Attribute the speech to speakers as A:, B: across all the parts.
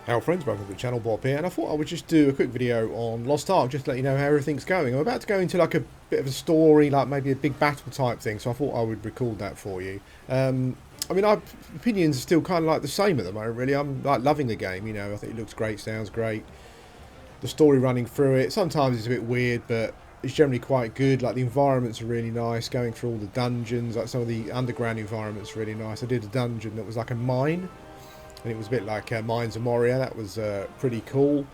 A: Hello friends, welcome to the channel, Bob here, and I thought I would just do a quick video on Lost Ark, just to let you know how everything's going. I'm about to go into like a bit of a story, like maybe a big battle type thing, so I thought I would record that for you. I mean, our opinions are still kind of like the same at the moment, really. I'm like loving the game, you know, I think it looks great, sounds great. The story running through it, sometimes it's a bit weird, but it's generally quite good. Like the environments are really nice, going through all the dungeons, like some of the underground environments are really nice. I did a dungeon that was like a mine, and it was a bit like Mines of Moria. That was pretty cool.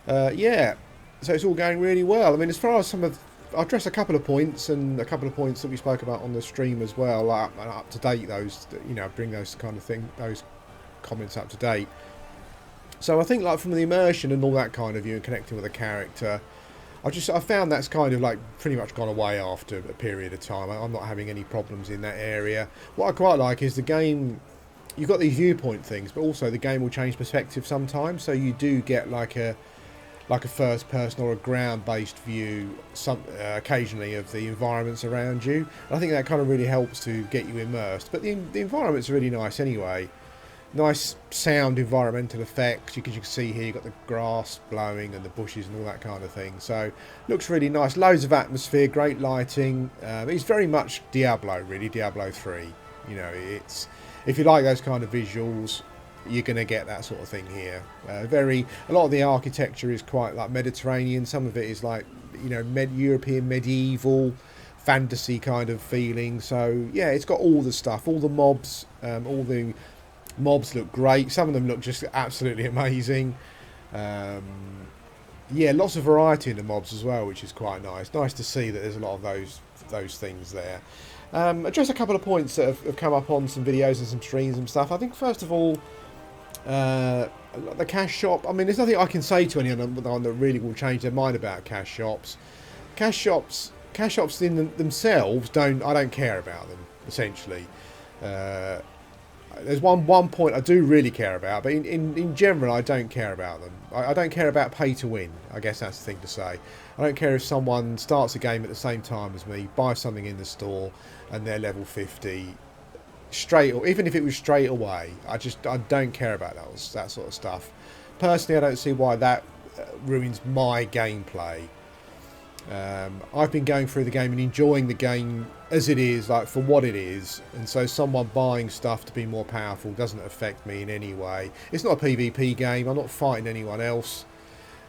A: Yeah, so it's all going really well. I mean, as far as some of, I'll address a couple of points and a couple of points that we spoke about on the stream as well, like up to date. Those, you know, bring those kind of those comments up to date. So I think like from the immersion and all that kind of view and connecting with a character, I found that's kind of like pretty much gone away after a period of time. I'm not having any problems in that area. What I quite like is the game. You've got these viewpoint things, but also the game will change perspective sometimes. So you do get like a first person or a ground based view occasionally of the environments around you. And I think that kind of really helps to get you immersed. But the environments are really nice anyway. Nice sound environmental effects. You can see here you've got the grass blowing and the bushes and all that kind of thing. So looks really nice. Loads of atmosphere, great lighting. It's very much Diablo, really, Diablo 3. You know, it's, if you like those kind of visuals, you're going to get that sort of thing here. A lot of the architecture is quite like Mediterranean. Some of it is like, you know, European medieval fantasy kind of feeling. So yeah, it's got all the stuff, all the mobs, all the mobs look great. Some of them look just absolutely amazing. Yeah, lots of variety in the mobs as well, which is quite nice. Nice to see that there's a lot of those things there. Address a couple of points that have come up on some videos and some streams and stuff. I think first of all, the cash shop. I mean, there's nothing I can say to anyone that really will change their mind about cash shops. Cash shops in themselves I don't care about them essentially. There's one point I do really care about, but in general I don't care about them. I don't care about pay to win. I guess that's the thing to say. I don't care if someone starts a game at the same time as me, buys something in the store, and they're level 50 straight, or even if it was straight away. I don't care about that sort of stuff. Personally, I don't see why that ruins my gameplay. I've been going through the game and enjoying the game as it is, like for what it is, and so someone buying stuff to be more powerful doesn't affect me in any way. It's not a PvP game. I'm not fighting anyone else.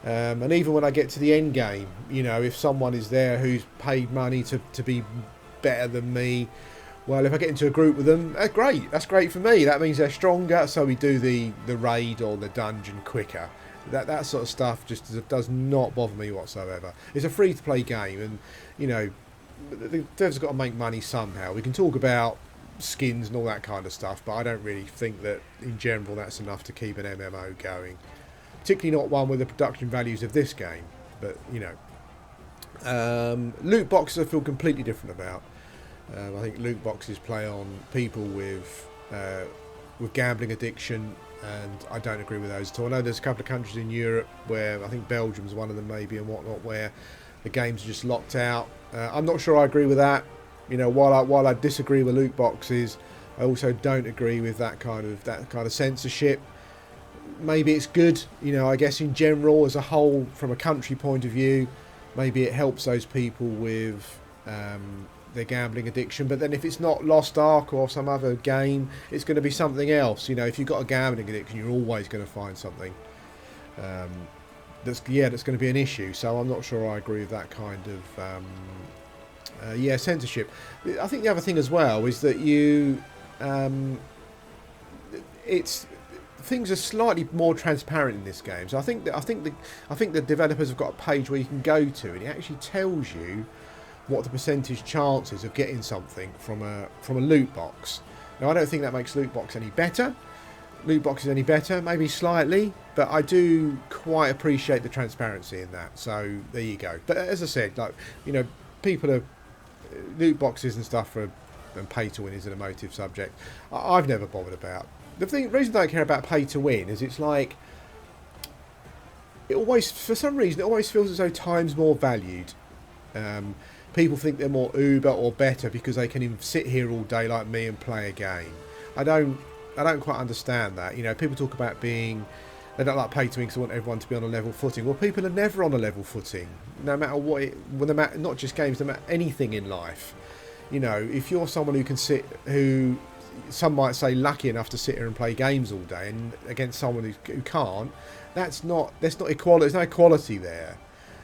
A: And even when I get to the end game, you know, if someone is there who's paid money to be better than me, well, if I get into a group with them, that's great. That's great for me. That means they're stronger, so we do the raid or the dungeon quicker. That sort of stuff just does not bother me whatsoever. It's a free-to-play game, and, you know, the devs have got to make money somehow. We can talk about skins and all that kind of stuff, but I don't really think that, in general, that's enough to keep an MMO going. Particularly not one with the production values of this game. But, you know. Loot boxes I feel completely different about. I think loot boxes play on people with gambling addiction, and I don't agree with those at all. I know there's a couple of countries in Europe where, I think Belgium's one of them maybe and whatnot, where the games are just locked out. I'm not sure I agree with that. You know, while I disagree with loot boxes, I also don't agree with that kind of censorship. Maybe it's good, you know, I guess in general as a whole, from a country point of view, maybe it helps those people with their gambling addiction. But then if it's not Lost Ark or some other game, it's going to be something else. You know, if you've got a gambling addiction, you're always going to find something that's going to be an issue. So I'm not sure I agree with that kind of censorship. I think the other thing as well is that things are slightly more transparent in this game. So I think the developers have got a page where you can go to, and it actually tells you what the percentage chances of getting something from a loot box. Now, I don't think that makes loot boxes any better, maybe slightly, but I do quite appreciate the transparency in that. So there you go. But as I said, like, you know, people are loot boxes and stuff and pay to win is an emotive subject. I've never bothered about. The reason I don't care about pay to win is it's like, for some reason, it always feels as though time's more valued. People think they're more uber or better because they can sit here all day like me and play a game. I don't quite understand that. You know, people talk about being They don't like pay to win because they want everyone to be on a level footing. Well, people are never on a level footing, no matter what. Well, no matter, not just games, no matter anything in life. You know, if you're someone who can who some might say lucky enough to sit here and play games all day, and against someone who can't, that's not equality. There's no equality there,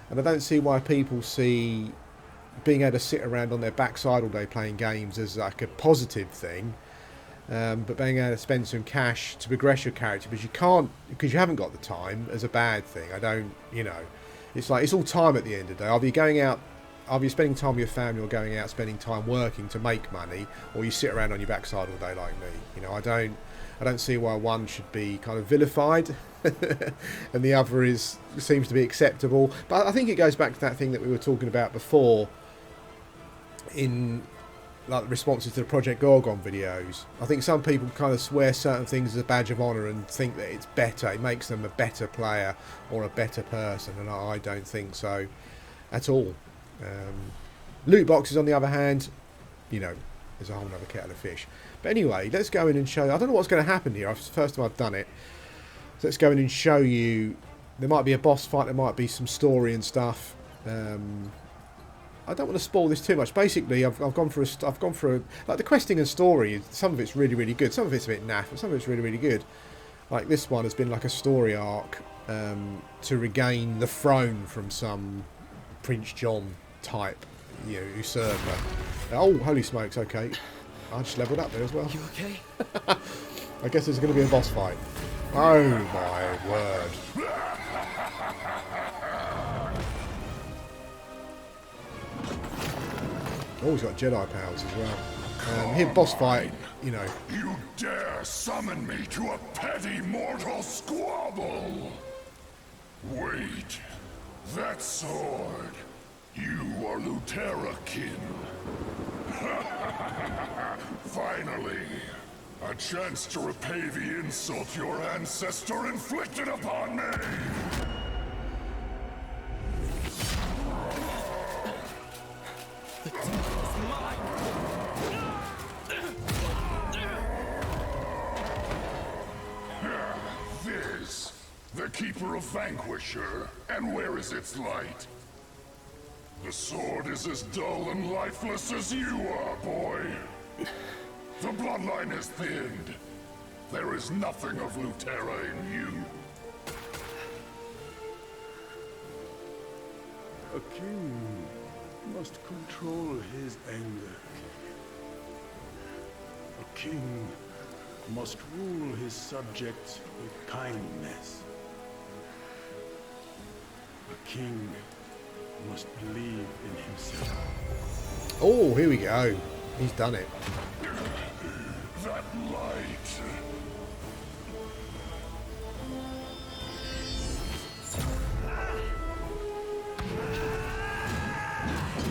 A: and I don't see why people see being able to sit around on their backside all day playing games as like a positive thing. But being able to spend some cash to progress your character because you haven't got the time as a bad thing. I don't, you know, it's like it's all time at the end of the day. Either you're going out, either you're spending time with your family or going out spending time working to make money, or you sit around on your backside all day like me. You know, I don't see why one should be kind of vilified and the other seems to be acceptable. But I think it goes back to that thing that we were talking about before in like responses to the Project Gorgon videos. I think some people kind of swear certain things as a badge of honour and think that it's better, it makes them a better player or a better person, and I don't think so at all. Loot boxes on the other hand, you know, there's a whole other kettle of fish. But anyway, let's go in and show you. I don't know what's going to happen here. It's the first time I've done it, so let's go in and show you. There might be a boss fight, there might be some story and stuff. I don't want to spoil this too much. Basically, I've gone for like the questing and story. Some of it's really, really good. Some of it's a bit naff, but some of it's really, really good. Like this one has been like a story arc to regain the throne from some Prince John type, you know, usurper. Oh, holy smokes! Okay, I just leveled up there as well.
B: You okay?
A: I guess there's going to be a boss fight. Oh my word! Oh, he's got Jedi powers as well. Here, boss fight, you know.
C: You dare summon me to a petty mortal squabble? Wait, that sword. You are Luterakin. Finally, a chance to repay the insult your ancestor inflicted upon me. This, the Keeper of Vanquisher, and where is its light? The sword is as dull and lifeless as you are, boy. The bloodline is thinned. There is nothing of Lutera in you.
D: A king must control his anger. A king must rule his subjects with kindness. A king must believe in himself.
A: Oh, here we go. He's done it.
C: That light.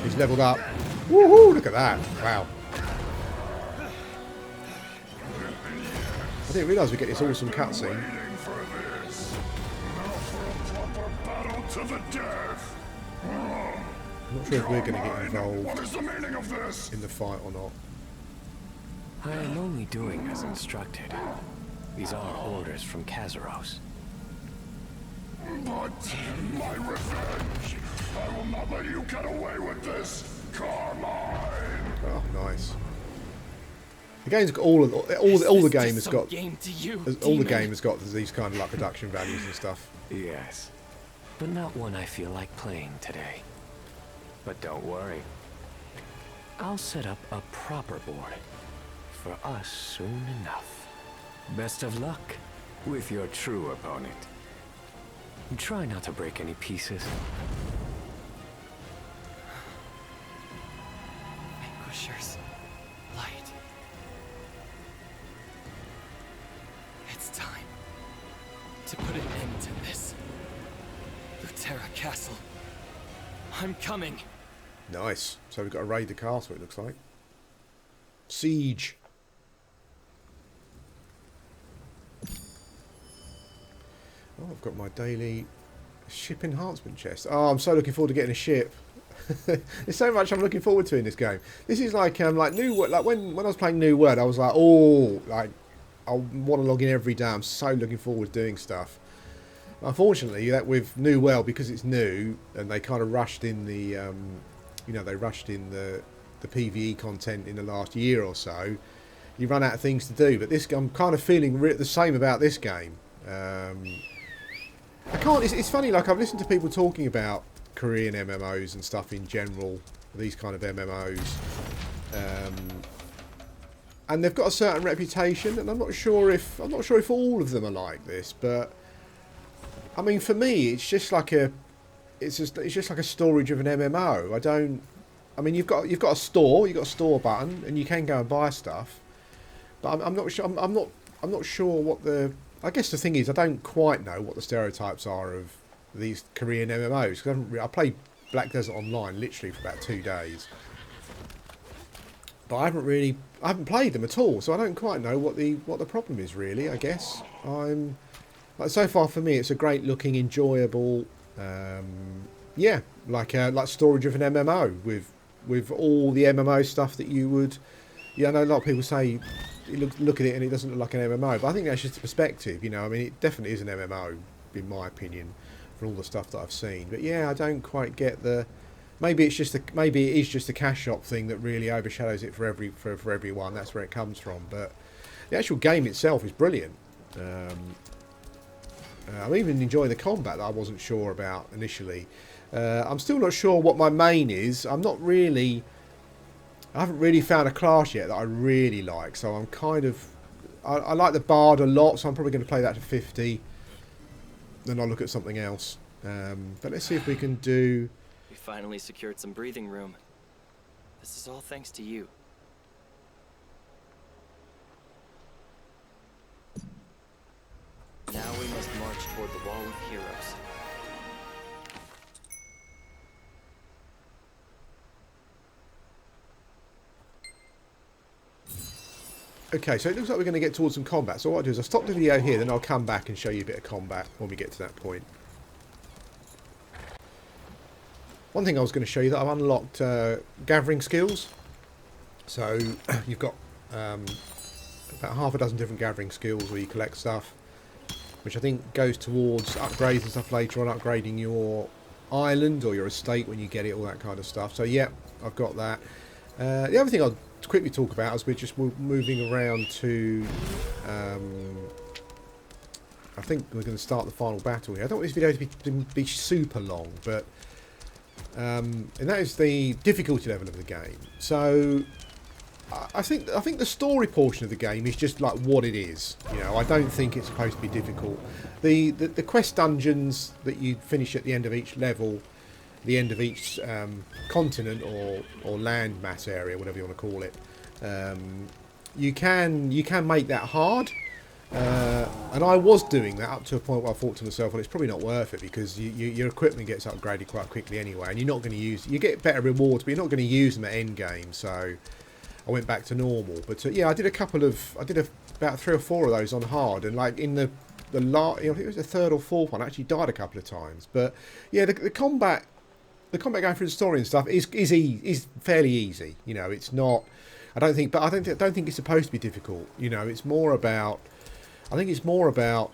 A: He's leveled up. Woohoo! Look at that. Wow. I didn't realise we get this awesome cutscene.
C: Waiting for this. Now for a proper battle to the death.
A: I'm not sure if we're going to get
C: What
A: involved
C: is the meaning of this?
A: in the fight or not.
B: I am only doing as instructed. These are orders from Kazaros.
C: But my revenge. I will not let you get away with this, Carmine.
A: Oh, nice. The game's got all the game has got
B: Game to you,
A: all the
B: demon?
A: game has got these kind of like production values and stuff.
B: Yes, but not one I feel like playing today. But don't worry. I'll set up a proper board for us soon enough. Best of luck with your true opponent. Try not to break any pieces.
E: Vanquisher's light. It's time to put an end to this. Lutera Castle. I'm coming.
A: Nice. So we've got to raid the castle, it looks like. Siege. Oh, I've got my daily ship enhancement chest. Oh, I'm so looking forward to getting a ship. There's so much I'm looking forward to in this game. This is like New World. Like when I was playing New World, I was like, oh, like I want to log in every day. I'm so looking forward to doing stuff. Unfortunately, that with New World, because it's new, and they kind of rushed in the, they rushed in the PvE content in the last year or so. You run out of things to do. But this, I'm kind of feeling the same about this game. I can't. It's funny. Like, I've listened to people talking about Korean MMOs and stuff in general. These kind of MMOs. And they've got a certain reputation, and I'm not sure if all of them are like this, but I mean, for me, it's just like a story-driven MMO. I mean, you've got a store button, and you can go and buy stuff, but I'm not sure. I'm not sure what the. I guess the thing is, I don't quite know what the stereotypes are of these Korean MMOs. Cause I played Black Desert Online literally for about 2 days. But I haven't played them at all, so I don't quite know what the problem is really. I guess so far for me, it's a great looking, enjoyable, like story-driven MMO with all the MMO stuff that you would. Yeah, I know a lot of people say you look at it and it doesn't look like an MMO, but I think that's just a perspective. I mean, it definitely is an MMO in my opinion, from all the stuff that I've seen. But yeah, I don't quite get the. Maybe it is just a cash shop thing that really overshadows it for everyone. That's where it comes from. But the actual game itself is brilliant. I'm even enjoying the combat that I wasn't sure about initially. I'm still not sure what my main is. I haven't really found a class yet that I really like. So I'm kind of I like the Bard a lot. So I'm probably going to play that to 50. Then I'll look at something else. But let's see if we can do.
E: We finally secured some breathing room. This is all thanks to you. Now we must march toward the Wall of Heroes.
A: Okay, so it looks like we're going to get towards some combat. So what I'll do is I'll stop the video here, then I'll come back and show you a bit of combat when we get to that point. One thing I was going to show you that I've unlocked gathering skills. So you've got about half a dozen different gathering skills where you collect stuff, which I think goes towards upgrades and stuff later on, upgrading your island or your estate when you get it, all that kind of stuff. So yeah, I've got that. The other thing I'll quickly talk about as we're just moving around to I think we're going to start the final battle here. I don't want this video to be super long, but and that is the difficulty level of the game. So I think the story portion of the game is just like what it is. I don't think it's supposed to be difficult. The quest dungeons that you finish at the end of each level, the end of each continent or land mass area, whatever you want to call it, you can make that hard. And I was doing that up to a point where I thought to myself, well, it's probably not worth it because your equipment gets upgraded quite quickly anyway, and you're not going to use. You get better rewards, but you're not going to use them at end game. So I went back to normal. But yeah, I did about 3 or 4 of those on hard, and like in the last, I think it was the 3rd or 4th one, I actually died a couple of times. But yeah, the combat going through the story and stuff is fairly easy. It's not. I don't think it's supposed to be difficult. It's more about. I think it's more about.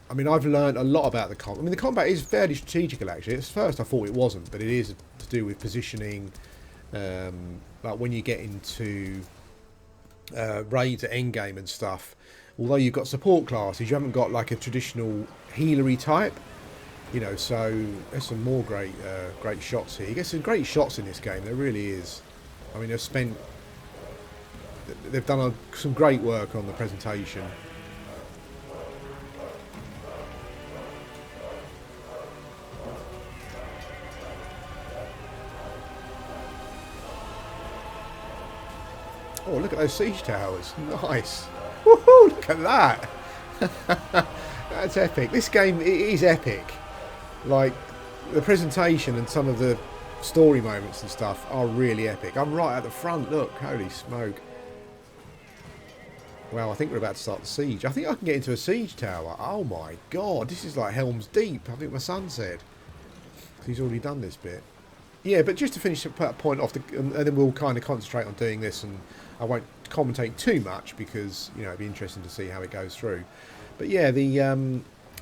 A: I mean, I've learned a lot about the combat. I mean, the combat is fairly strategical actually. At first, I thought it wasn't, but it is to do with positioning. Like when you get into raids at endgame and stuff. Although you've got support classes, you haven't got like a traditional healery type. So there's some more great shots here. You get some great shots in this game. There really is. I mean, they've done some great work on the presentation. Oh, look at those siege towers. Nice. Woohoo, look at that. That's epic. This game, it is epic. Like, the presentation and some of the story moments and stuff are really epic. I'm right at the front, look. Holy smoke. Well, I think we're about to start the siege. I think I can get into a siege tower. Oh my god, this is like Helm's Deep, I think my son said. He's already done this bit. Yeah, but just to finish that point off, and then we'll kind of concentrate on doing this, and I won't commentate too much because, it'd be interesting to see how it goes through. But yeah,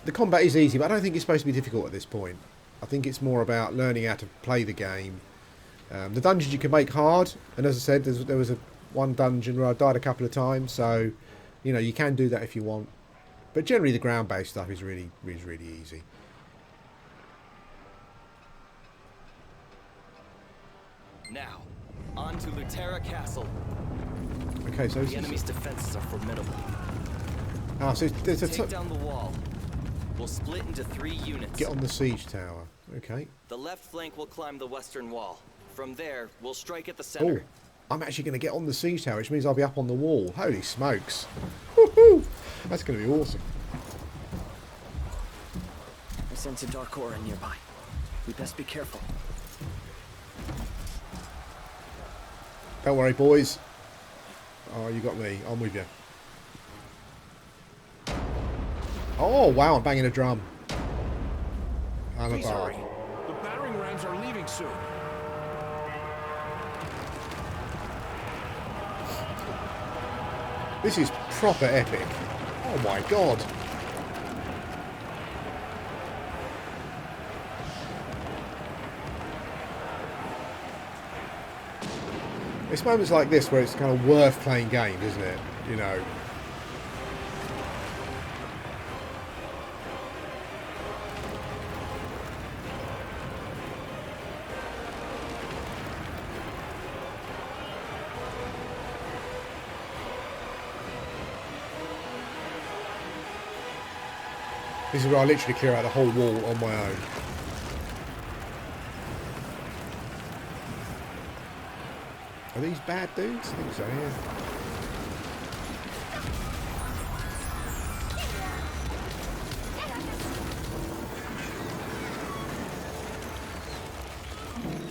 A: The combat is easy, but I don't think it's supposed to be difficult at this point. I think it's more about learning how to play the game. The dungeons you can make hard, and as I said, there was one dungeon where I died a couple of times, so you know you can do that if you want. But generally, the ground-based stuff is really easy.
E: Now, on to Lutera Castle.
A: Okay, so
E: The enemy's defenses are formidable.
A: Ah, so there's a
E: Take down the wall. We'll split into 3 units.
A: get on the siege tower. Okay.
E: The left flank will climb the western wall. From there, we'll strike at the
A: Oh,
E: center.
A: I'm actually going to get on the siege tower, which means I'll be up on the wall. Holy smokes! Woohoo! That's going to be awesome.
F: I sense a dark aura nearby. We best be careful.
A: Don't worry, boys. Oh, you got me. I'm with you. Oh, wow, I'm banging a drum. I'm a
D: Please
A: bar.
D: hurry. The battering rams are leaving soon.
A: This is proper epic. Oh my god. It's moments like this where it's kind of worth playing games, isn't it? You know. This is where I literally clear out the whole wall on my own. Are these bad dudes? I think so, yeah.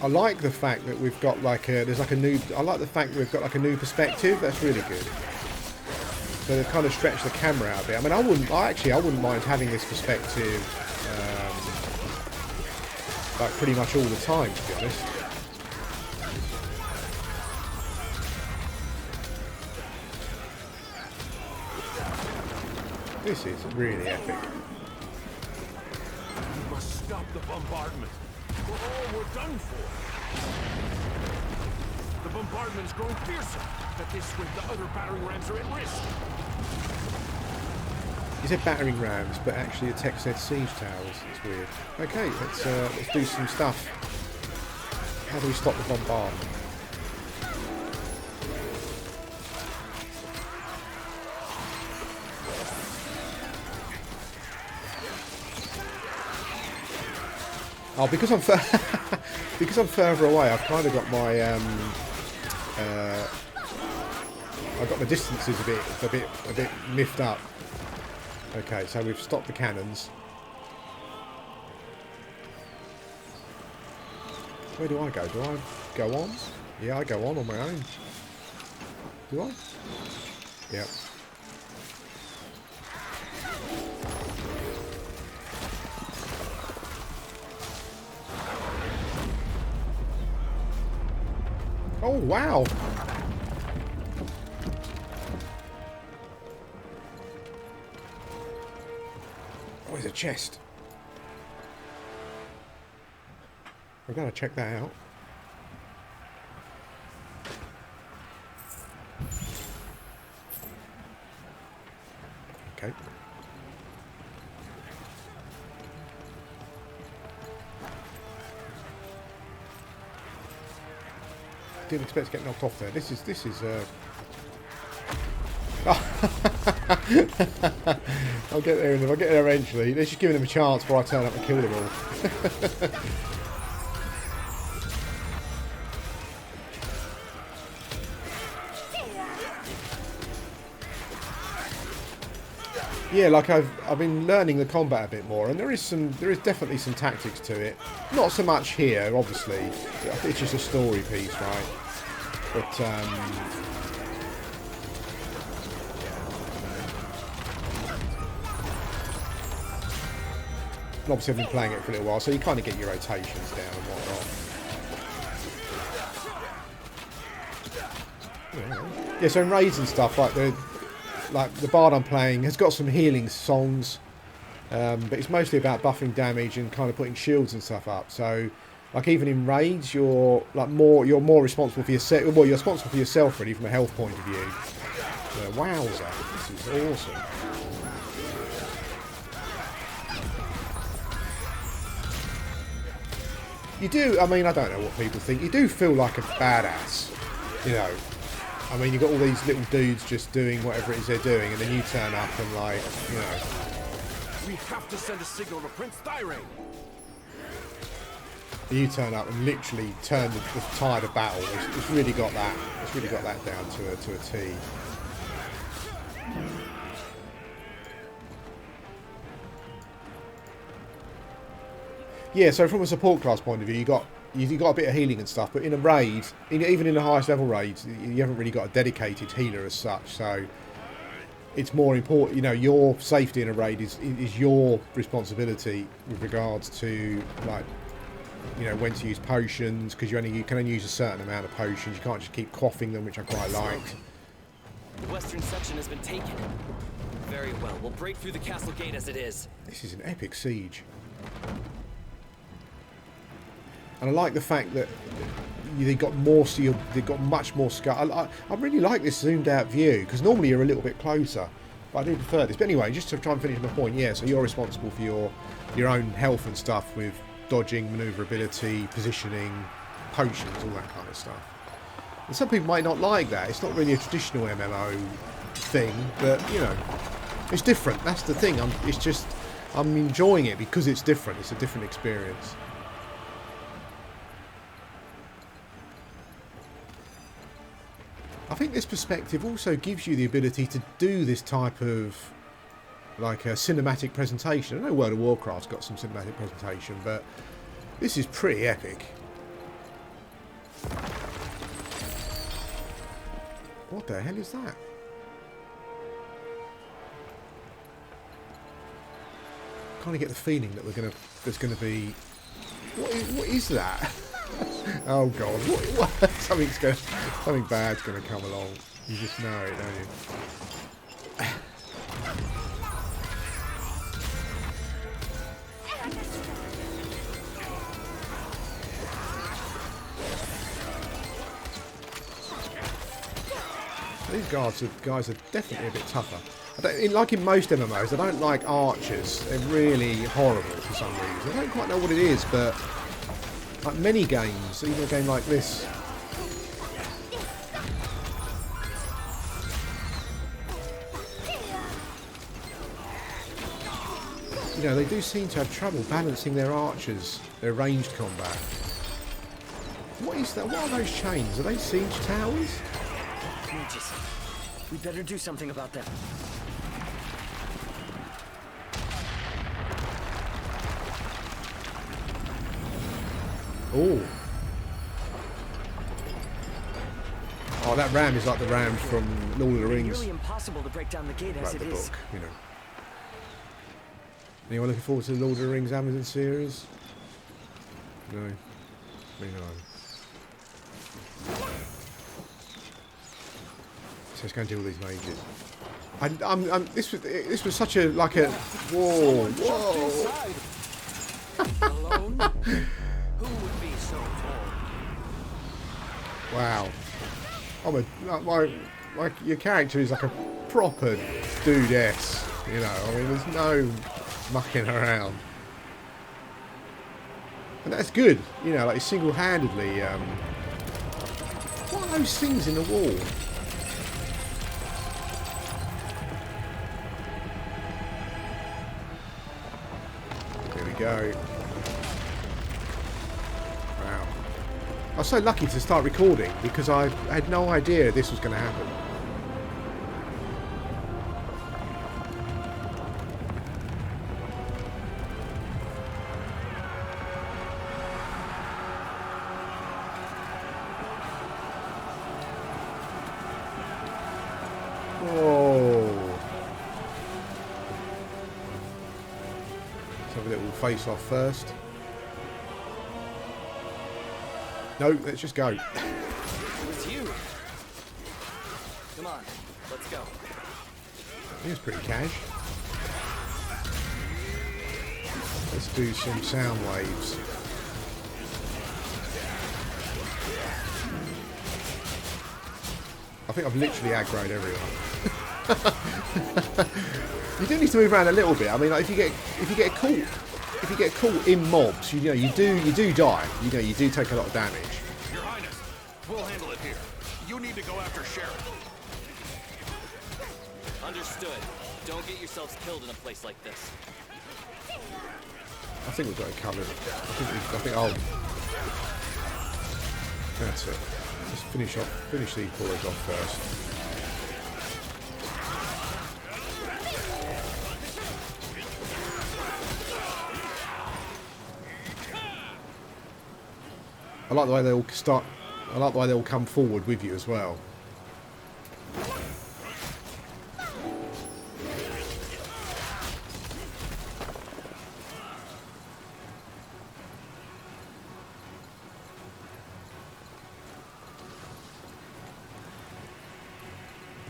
A: I like the fact that we've got like a, there's like a new, I like the fact that we've got like a new perspective. That's really good. So they've kind of stretched the camera out a bit. I mean, I wouldn't mind having this perspective like pretty much all the time, to be honest. This is really epic.
D: We must stop the bombardment. We're done for. The bombardment's growing fiercer. At this rate, the other battering rams are at risk.
A: He said battering rams, but actually the text said siege towers. It's weird. Okay, let's do some stuff. How do we stop the bombardment? Oh, because I'm because I'm further away, I've kind of got my I've got my distances a bit miffed up. Okay, so we've stopped the cannons. Where do I go? Do I go on? Yeah, I go on my own. Do I? Yep. Oh, wow! Oh, there's a chest. I've got to check that out. Okay. Didn't expect to get knocked off there. This is I'll get there I'll get there eventually. Let's just give them a chance before I turn up and kill them all. Yeah, like I've been learning the combat a bit more, and there is definitely some tactics to it. Not so much here, obviously. It's just a story piece, right? But and obviously I've been playing it for a little while, so you kind of get your rotations down and whatnot. Yeah, so in raids and stuff, like the bard I'm playing has got some healing songs, but it's mostly about buffing damage and kind of putting shields and stuff up. So, like even in raids, you're more responsible for yourself. Well, you're responsible for yourself really from a health point of view. So, wowza, this is awesome. You do. I mean, I don't know what people think. You do feel like a badass, you know. I mean, you've got all these little dudes just doing whatever it is they're doing, and then you turn up and, like, you know.
G: We have to send a signal to Prince Thyrane.
A: You turn up and literally turn the tide of battle. It's really got that. It's really got that down to a T. Yeah. So from a support class point of view, you got a bit of healing and stuff, but in a raid, even in the highest level raids, you haven't really got a dedicated healer as such. So it's more important, you know, your safety in a raid is your responsibility with regards to, like, you know, when to use potions, because you can only use a certain amount of potions. You can't just keep quaffing them, which I quite liked.
F: The western section has been taken. Very well. We'll break through the castle gate as it is.
A: This is an epic siege. And I like the fact that they got more, so they've got much more scale. I really like this zoomed out view, because normally you're a little bit closer, but I do prefer this. But anyway, just to try and finish my point, yeah, so you're responsible for your own health and stuff with dodging, manoeuvrability, positioning, potions, all that kind of stuff. And some people might not like that. It's not really a traditional MMO thing, but, you know, it's different. That's the thing. I'm enjoying it because it's different. It's a different experience. I think this perspective also gives you the ability to do this type of, like, a cinematic presentation. I know World of Warcraft's got some cinematic presentation, but this is pretty epic. What the hell is that? Kind of get the feeling that there's gonna be. What is that? Oh god! What? Something bad's gonna come along. You just know it, don't you? These guys are definitely a bit tougher. Like in most MMOs, I don't like archers. They're really horrible for some reason. I don't quite know what it is, but like many games, even a game like this, you know, they do seem to have trouble balancing their archers, their ranged combat. What is that? What are those chains? Are they siege towers?
F: Mages. We better do something about them.
A: Oh. Oh, that ram is like the ram from Lord of the Rings.
F: It's nearly impossible to break down the gate as
A: Like
F: it
A: the
F: is.
A: book, you know. Anyone looking forward to the Lord of the Rings Amazon series? No. Me neither. So let's go and deal with these mages. This was such a, like a, whoa.
G: Alone? Who would be so tall?
A: Wow. Your character is like a proper dudess, you know. I mean, there's no mucking around. And that's good, you know, like single-handedly. What are those things in the wall? There we go. Wow. I was so lucky to start recording because I had no idea this was going to happen. Face off first. No, let's just go.
F: It's you. Come on, let's go.
A: He was pretty cash. Let's do some sound waves. I think I've literally aggroed everyone. You do need to move around a little bit. I mean, like, if you get caught in mobs, you know you do die. You know you do take a lot of damage.
G: Your Highness, we'll handle it here. You need to go after Sheriff.
F: Understood. Don't get yourselves killed in a place like this.
A: I think we've got it covered. I think I'll. That's it. Just finish these boys off first. I like the way they all start. I like the way they all come forward with you as well.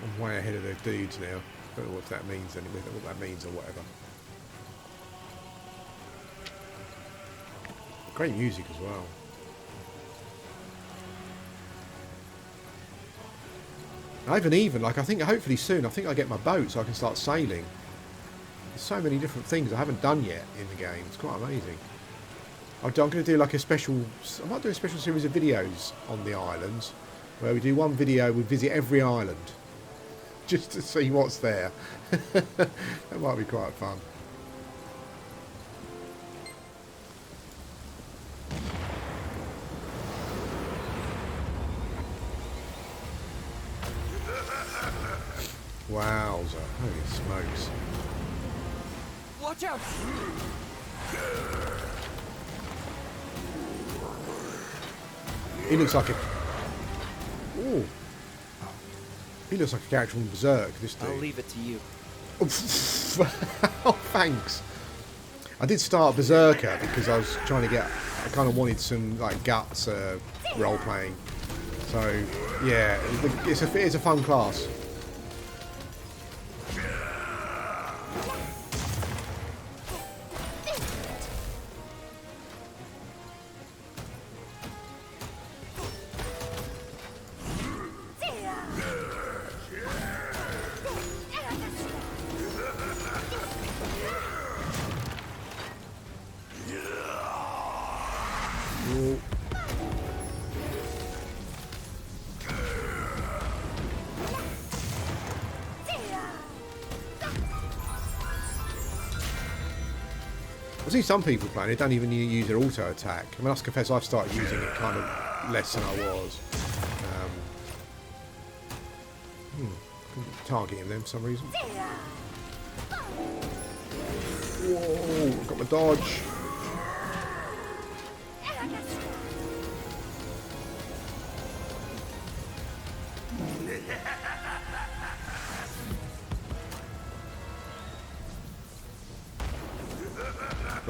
A: I'm way ahead of the dudes now. Don't know what that means anyway. What that means or whatever. Great music as well. I haven't even, like, I think hopefully soon, I think I'll get my boat so I can start sailing. There's so many different things I haven't done yet in the game. It's quite amazing. I'm going to do like a special, I might do a special series of videos on the islands where we do one video, we visit every island just to see what's there. That might be quite fun. Wowza, holy smokes.
F: Watch out!
A: He looks like a... Ooh. He looks like a character from Berserk, this dude.
F: I'll leave it to you.
A: Oh, thanks. I did start Berserker because I was trying to get... I kind of wanted some, like, guts role-playing. So, yeah, it's a fun class. I've seen some people playing, they don't even use their auto attack. I mean, I must confess, I've started using it kind of less than I was. Targeting them for some reason. Whoa, I've got my dodge.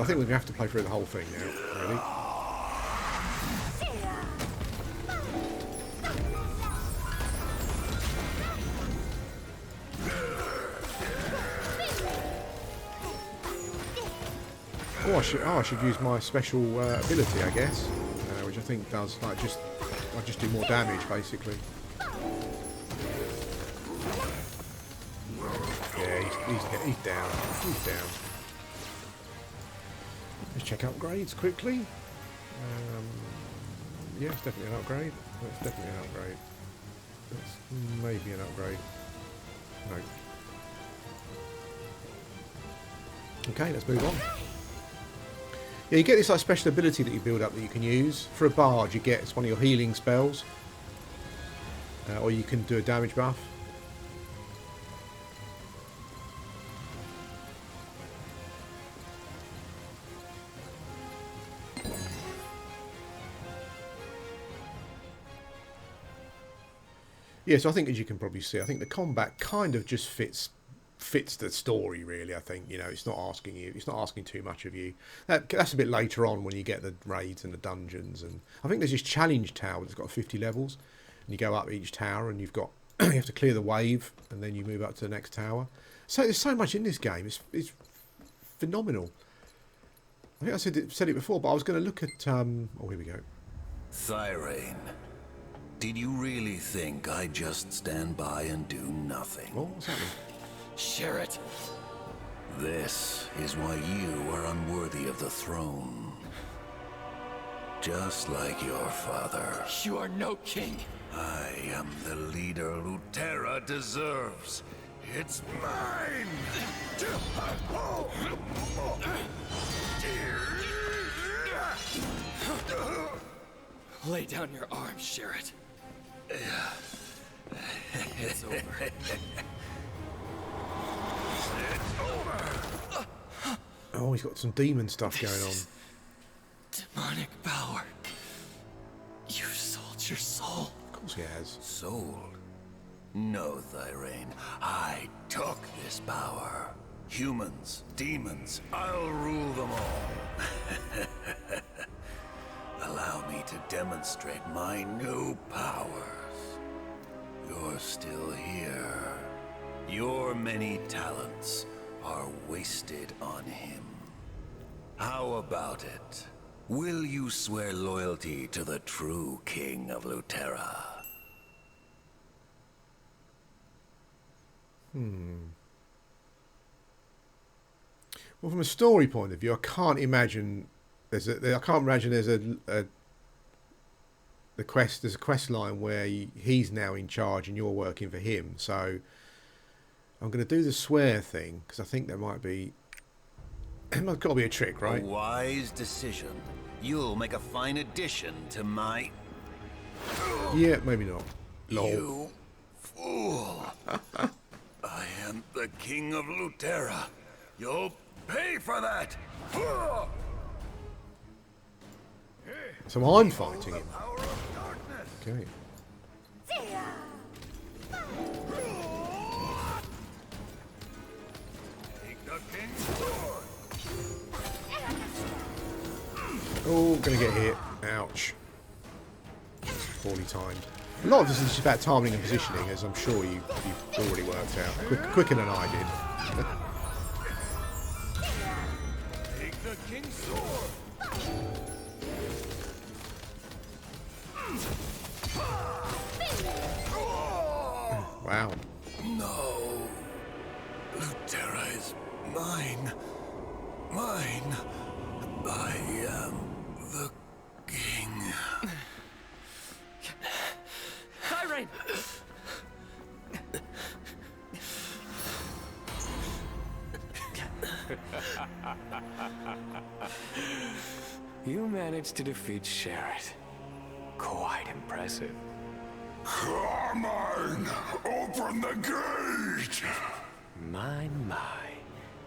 A: I think we're going to have to play through the whole thing now, really. I should use my special ability, I guess, which I think does, like, I just do more damage, basically. Yeah, he's down. He's down. Let's check upgrades quickly. Yeah, it's definitely an upgrade. That's definitely an upgrade. That's maybe an upgrade. No. Okay, let's move on. Yeah, you get this like special ability that you build up that you can use. For a bard, you get, it's one of your healing spells. Or you can do a damage buff. Yeah, so I think, as you can probably see, I think the combat kind of just fits the story, really. I think, you know, it's not asking too much of you. That's a bit later on when you get the raids and the dungeons, and I think there's this challenge tower that's got 50 levels, and you go up each tower, and you've got you have to clear the wave, and then you move up to the next tower. So there's so much in this game. It's phenomenal. I think I said it before, but I was going to look at... oh, here we go.
H: Thyrane, did you really think I'd just stand by and do nothing?
A: Oh, what's happening?
F: Share it.
H: This is why you are unworthy of the throne. Just like your father.
F: You are no king.
H: I am the leader Luterra deserves. It's mine!
F: Lay down your arms, Sherrod. It's over.
A: Oh, he's got some demon stuff going on.
F: Demonic power. You've sold your soul.
A: Of course he has.
H: Soul? No, Thyrane. I took this power. Humans, demons, I'll rule them all. Allow me to demonstrate my new powers. You're still here. Your many talents are wasted on him. How about it? Will you swear loyalty to the true king of Luterra?
A: Well, from a story point of view, I can't imagine there's a quest line where he's now in charge and you're working for him. So I'm going to do the swear thing because I think there might be there's got to be a trick, right?
H: A wise decision. You'll make a fine addition to my...
A: Yeah, maybe not. Lol.
H: You fool. I am the king of Luterra. You'll pay for that.
A: So I'm fighting him. Okay.
H: Take the king's sword.
A: Oh, gonna get hit. Ouch. Poorly timed. A lot of this is just about timing and positioning, as I'm sure you've already worked out. Quicker than I did.
H: Take the king's sword.
A: Wow.
H: No. Luterra is mine. Mine. I am the king.
F: Tyrane!
B: You managed to defeat Sherrod. Quite impressive.
C: Carmine, open the gate!
B: My.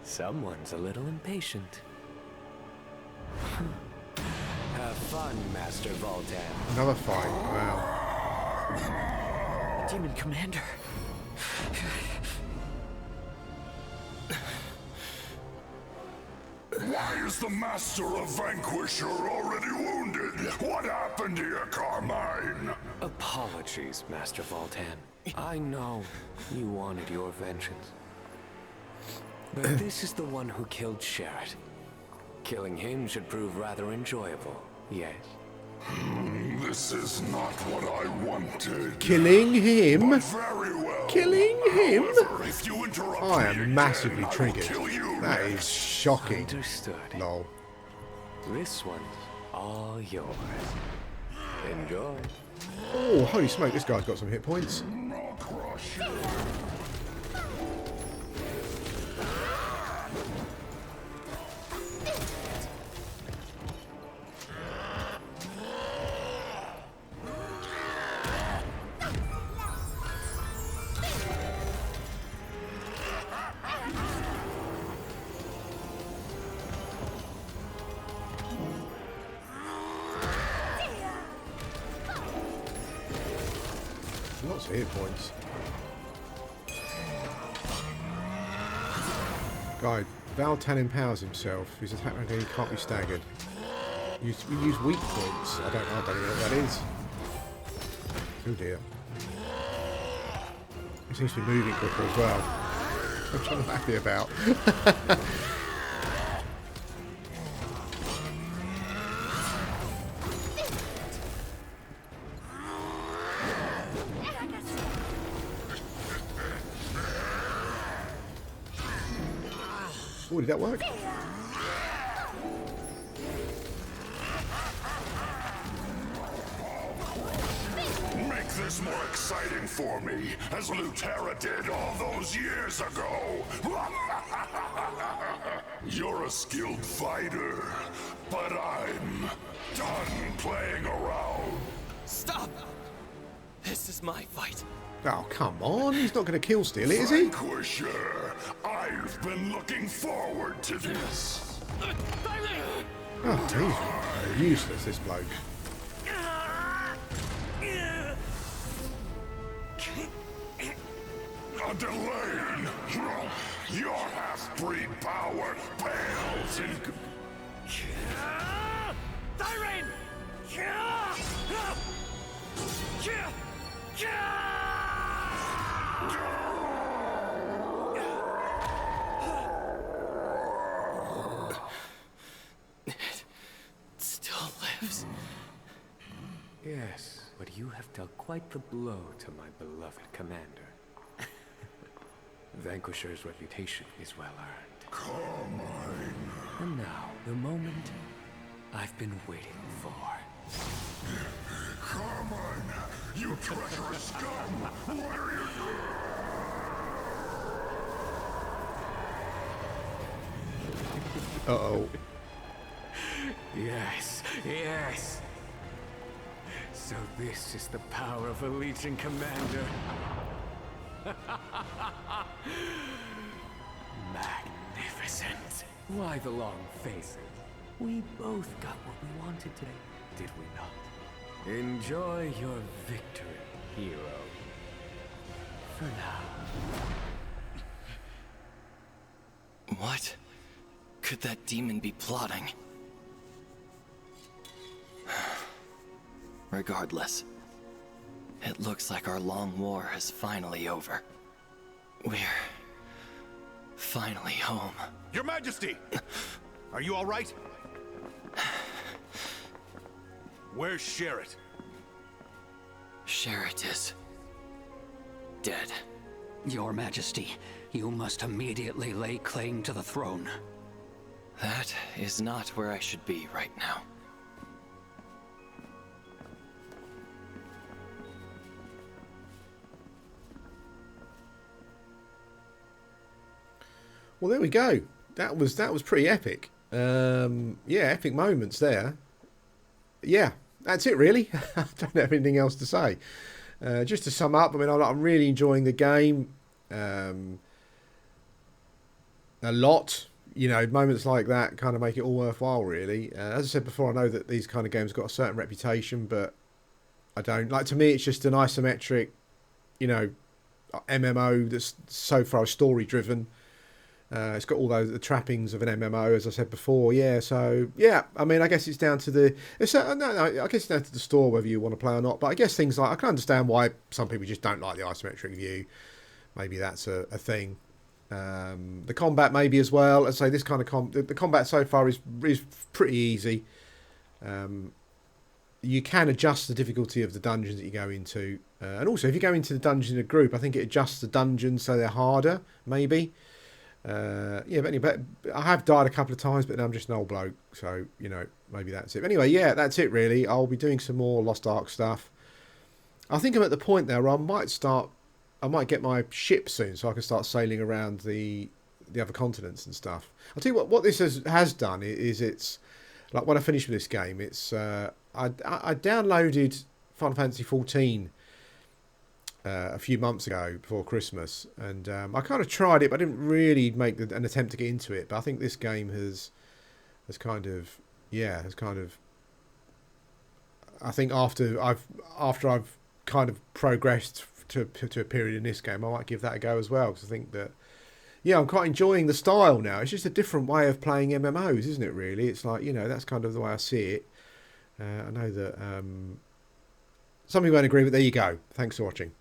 B: Someone's a little impatient. Have fun, Master Voltan.
A: Another fight. Wow.
F: Demon Commander.
C: Why is the Master of Vanquisher already wounded? What happened here, Carmine?
B: Apologies, Master Voltan. I know you wanted your vengeance. But this is the one who killed Sherrod. Killing him should prove rather enjoyable, yes?
C: This is not what I wanted.
A: Killing him?
C: But very well.
A: Killing him?
C: However, if you interrupt
A: I
C: me
A: am
C: again,
A: massively
C: I will
A: triggered.
C: kill you
A: That is
C: next.
A: shocking.
B: Understood.
A: Lol.
B: This one's all yours. Enjoy.
A: Oh, holy smoke, this guy's got some hit points.
C: I'll crush you.
A: Lots of hit points. Guy, Valtan empowers himself. His attack range can't be staggered. We use weak points. I don't know what that is. Oh dear. He seems to be moving quicker as well. Which I'm happy about. Oh, did that work?
C: Make this more exciting for me, as Lutera did all those years ago. You're a skilled fighter, but I'm done playing around.
F: Stop! This is my fight.
A: Oh, come on. He's not going to kill steal it, is he?
C: Vanquisher, I've been looking forward to this.
A: Oh, he's useless, this bloke.
C: Delane, your half-breed power pales in...
G: Tyrene!
F: It still lives.
B: Yes, but you have dealt quite the blow to my beloved commander. Vanquisher's reputation is well earned.
C: Carmine.
B: And now, the moment I've been waiting for.
C: Carmine, you treacherous scum! What are you doing?
A: Uh-oh.
B: Yes, yes! So this is the power of a Legion commander. Magnificent. Why the long faces? We both got what we wanted today, did we not? Enjoy your victory, hero. For now.
F: What could that demon be plotting? Regardless, it looks like our long war is finally over. We're finally home.
G: Your Majesty! Are you all right? Where's Sherrit?
F: Sherrit is dead.
I: Your Majesty, you must immediately lay claim to the throne.
F: That is not where I should be right now.
A: Well, there we go. That was pretty epic. Yeah, epic moments there. Yeah, that's it really. I don't have anything else to say. Just to sum up, I mean, I'm really enjoying the game. A lot. You know, moments like that kind of make it all worthwhile, really. As I said before, I know that these kind of games got a certain reputation, but I don't. Like, to me, it's just an isometric, you know, MMO that's so far story-driven. It's got all the trappings of an MMO, as I said before. Yeah, so yeah, I mean, I guess it's down to the. I guess it's down to the store whether you want to play or not. But I guess things like I can understand why some people just don't like the isometric view. Maybe that's a thing. The combat maybe as well. I'd say this kind of the combat so far is pretty easy. You can adjust the difficulty of the dungeons that you go into, and also if you go into the dungeon in a group, I think it adjusts the dungeons so they're harder. Maybe. Yeah, but anyway, I have died a couple of times, but now I'm just an old bloke, so you know, maybe that's it. But anyway, yeah, that's it really. I'll be doing some more Lost Ark stuff. I think I'm at the point there where I might get my ship soon, so I can start sailing around the other continents and stuff. I'll tell you what this has done is it's like when I finished with this game, it's I downloaded Final Fantasy 14. A few months ago before Christmas, and I kind of tried it, but I didn't really make an attempt to get into it. But I think this game has kind of I think after I've kind of progressed to a period in this game, I might give that a go as well, because I think that I'm quite enjoying the style now. It's just a different way of playing MMOs, isn't it? Really, it's like, you know, that's kind of the way I see it. I know that some people won't agree, but there you go. Thanks for watching.